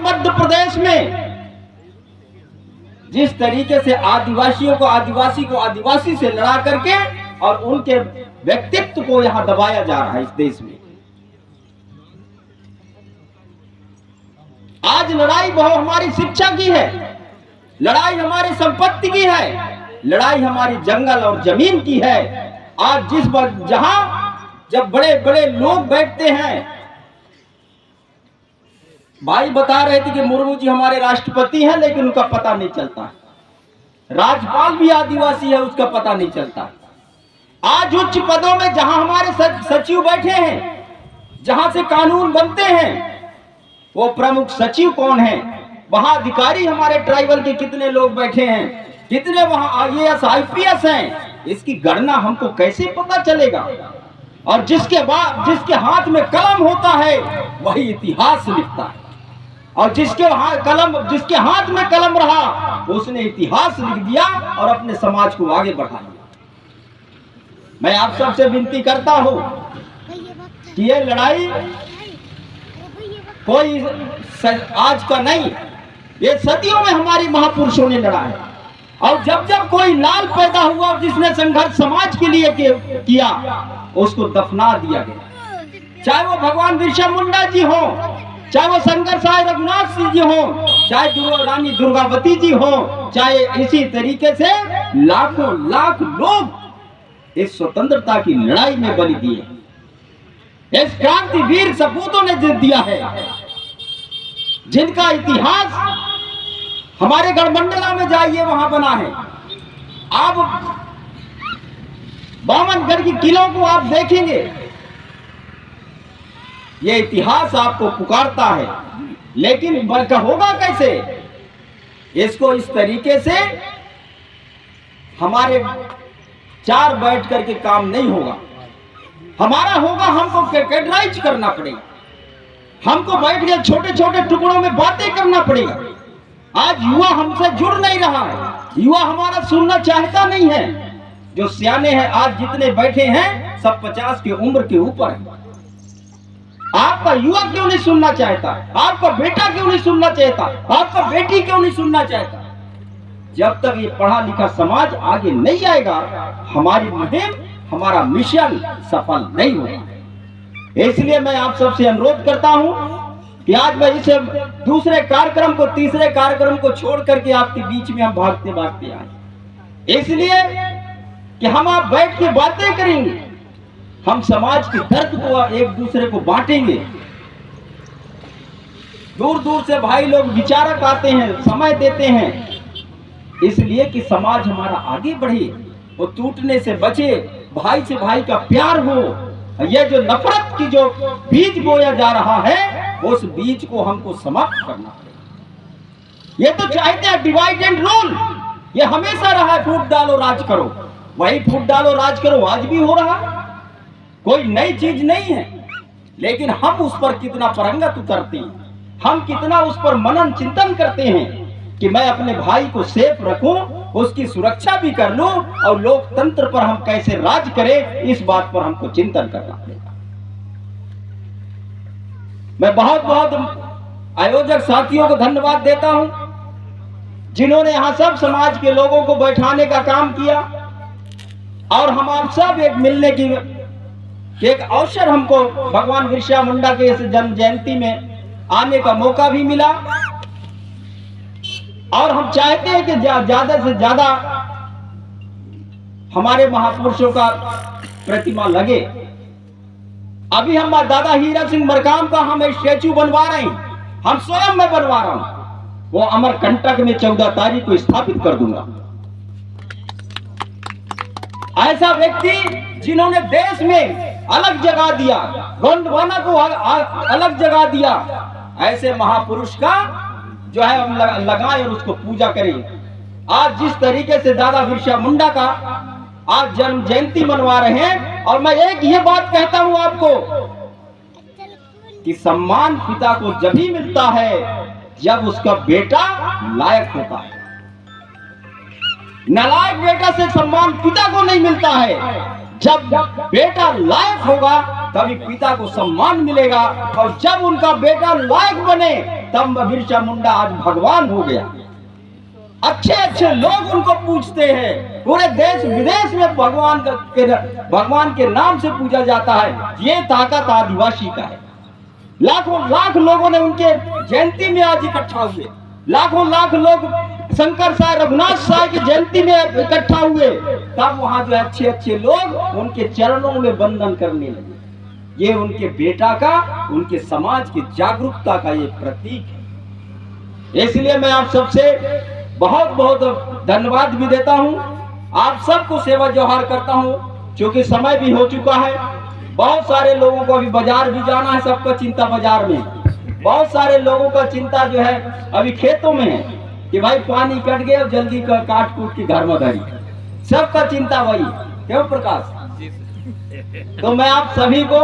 मध्य प्रदेश में जिस तरीके से आदिवासियों को आदिवासी से लड़ा करके और उनके व्यक्तित्व को यहां दबाया जा रहा है इस देश में। आज लड़ाई बहु हमारी शिक्षा की है, लड़ाई हमारी संपत्ति की है, लड़ाई हमारी जंगल और जमीन की है। आज जिस वक्त जहां जब बड़े बड़े लोग बैठते हैं, भाई बता रहे थे कि मुर्मू जी हमारे राष्ट्रपति हैं, लेकिन उनका पता नहीं चलता। राज्यपाल भी आदिवासी है, उसका पता नहीं चलता। आज उच्च पदों में जहां हमारे सचिव बैठे हैं, जहां से कानून बनते हैं, वो प्रमुख सचिव कौन है, वहां अधिकारी हमारे ट्राइबल के कितने लोग बैठे हैं, कितने वहां IAS IPS हैं, इसकी गणना हमको कैसे पता चलेगा। और जिसके हाथ में कलम होता है वही इतिहास लिखता है, और जिसके हाथ में कलम रहा उसने इतिहास लिख दिया और अपने समाज को आगे बढ़ा लिया। मैं आप सबसे विनती करता हूं कि ये लड़ाई कोई आज का नहीं, ये सदियों में हमारी महापुरुषों ने लड़ा है। और जब जब कोई लाल पैदा हुआ जिसने संघर्ष समाज के लिए किया, उसको दफना दिया गया। चाहे वो भगवान बिरसा मुंडा जी हो, चाहे वो शंकर साहेब रघुनाथ सिंह जी हो, चाहे रानी दुर्गावती जी हो, चाहे इसी तरीके से लाखों लाख लोग इस स्वतंत्रता की लड़ाई में बलि दिए। इस क्रांतिवीर सपूतों ने दिया है, जिनका इतिहास हमारे गढ़मंडला में जाइए वहां बना है। आप बामनगढ़ की किलों को आप देखेंगे, ये इतिहास आपको पुकारता है, लेकिन होगा कैसे? इसको इस तरीके से हमारे चार बैठ करके काम नहीं होगा। हमारा होगा, हमको कैटेगराइज करना पड़ेगा, हमको बैठ के छोटे छोटे टुकड़ों में बातें करना पड़ेगा। आज युवा हमसे जुड़ नहीं रहा है, युवा हमारा सुनना चाहता नहीं है। जो सियाने हैं आज जितने बैठे हैं सब 50 की उम्र के ऊपर है। आपका युवा क्यों नहीं सुनना चाहता? आपका बेटा क्यों नहीं सुनना चाहता? आपका बेटी क्यों नहीं सुनना चाहता? जब तक ये पढ़ा लिखा समाज आगे नहीं आएगा, हमारी मुहिम, हमारा मिशन सफल नहीं होगा। इसलिए मैं आप सबसे अनुरोध करता हूं कि आज मैं इसे दूसरे कार्यक्रम को, तीसरे कार्यक्रम को छोड़ करके आपके बीच में हम भागते भागते आए, इसलिए कि हम आप बैठ के बातें करेंगे, हम समाज के दर्द को एक दूसरे को बांटेंगे। दूर दूर से भाई लोग विचारक आते हैं, समय देते हैं, इसलिए कि समाज हमारा आगे बढ़े, वो टूटने से बचे, भाई से भाई का प्यार हो। ये जो नफरत की जो बीज बोया जा रहा है, उस बीज को हमको समाप्त करना पड़ेगा। ये तो चाहते हैं डिवाइड एंड रूल, ये हमेशा रहा है, फूट डालो राज करो, वही फूट डालो राज करो आज भी हो रहा, कोई नई चीज नहीं है। लेकिन हम उस पर कितना परंगत उतरते हैं, हम कितना उस पर मनन चिंतन करते हैं कि मैं अपने भाई को सेफ रखूं, उसकी सुरक्षा भी कर लूं, और लोकतंत्र पर हम कैसे राज करें, इस बात पर हमको चिंतन करना पड़ेगा। मैं बहुत बहुत आयोजक साथियों को धन्यवाद देता हूं, जिन्होंने यहां सब समाज के लोगों को बैठाने का काम किया, और हम आप सब एक मिलने की एक अवसर हमको भगवान बिरसा मुंडा के इस जन्म जयंती में आने का मौका भी मिला। और हम चाहते हैं कि ज्यादा से ज्यादा हमारे महापुरुषों का प्रतिमा लगे। अभी हम दादा हीरा सिंह मरकाम का हम स्टैचू बनवा रहे हैं, हम स्वयं मैं बनवा रहा हूं, वो अमरकंटक में 14 तारीख को स्थापित कर दूंगा। ऐसा व्यक्ति जिन्होंने देश में अलग जगह दिया, गोंडवाना को अलग जगह दिया, ऐसे महापुरुष का जो है हम लगाएं और उसको पूजा करें। आज जिस तरीके से दादा बिरसा मुंडा का आज जन्म जयंती मनवा रहे हैं, और मैं एक ये बात कहता हूं आपको कि सम्मान पिता को जब ही मिलता है जब उसका बेटा लायक होता है। नालायक बेटा से सम्मान पिता को नहीं मिलता है। जब बेटा लायक होगा तभी पिता को सम्मान मिलेगा, और जब उनका बेटा लायक बने जगदम्ब बिरसा मुंडा आज भगवान हो गया। अच्छे अच्छे लोग उनको पूजते हैं, पूरे देश विदेश में भगवान के नाम से पूजा जाता है। ये ताकत आदिवासी का है। लाखों लाख लोगों ने उनके जयंती में आज इकट्ठा हुए, लाखों लाख लोग शंकर साहब रघुनाथ साहब की जयंती में इकट्ठा हुए। तब वहां जो अच्छे अच्छे लोग उनके चरणों में वंदन करने लगे। ये उनके बेटा का, उनके समाज की जागरूकता का ये प्रतीक है। इसलिए मैं आप सबसे बहुत बहुत धन्यवाद भी देता हूं, आप सबको सेवा जोहार करता हूं, क्योंकि समय भी हो चुका है। बहुत सारे लोगों को अभी बाजार भी जाना है, सबका चिंता बाजार में। बहुत सारे लोगों का चिंता जो है अभी खेतों में है कि भाई पानी कट गया, जल्दी काट कूट के घर में धरी। सबका चिंता वही, क्यों प्रकाश? तो मैं आप सभी को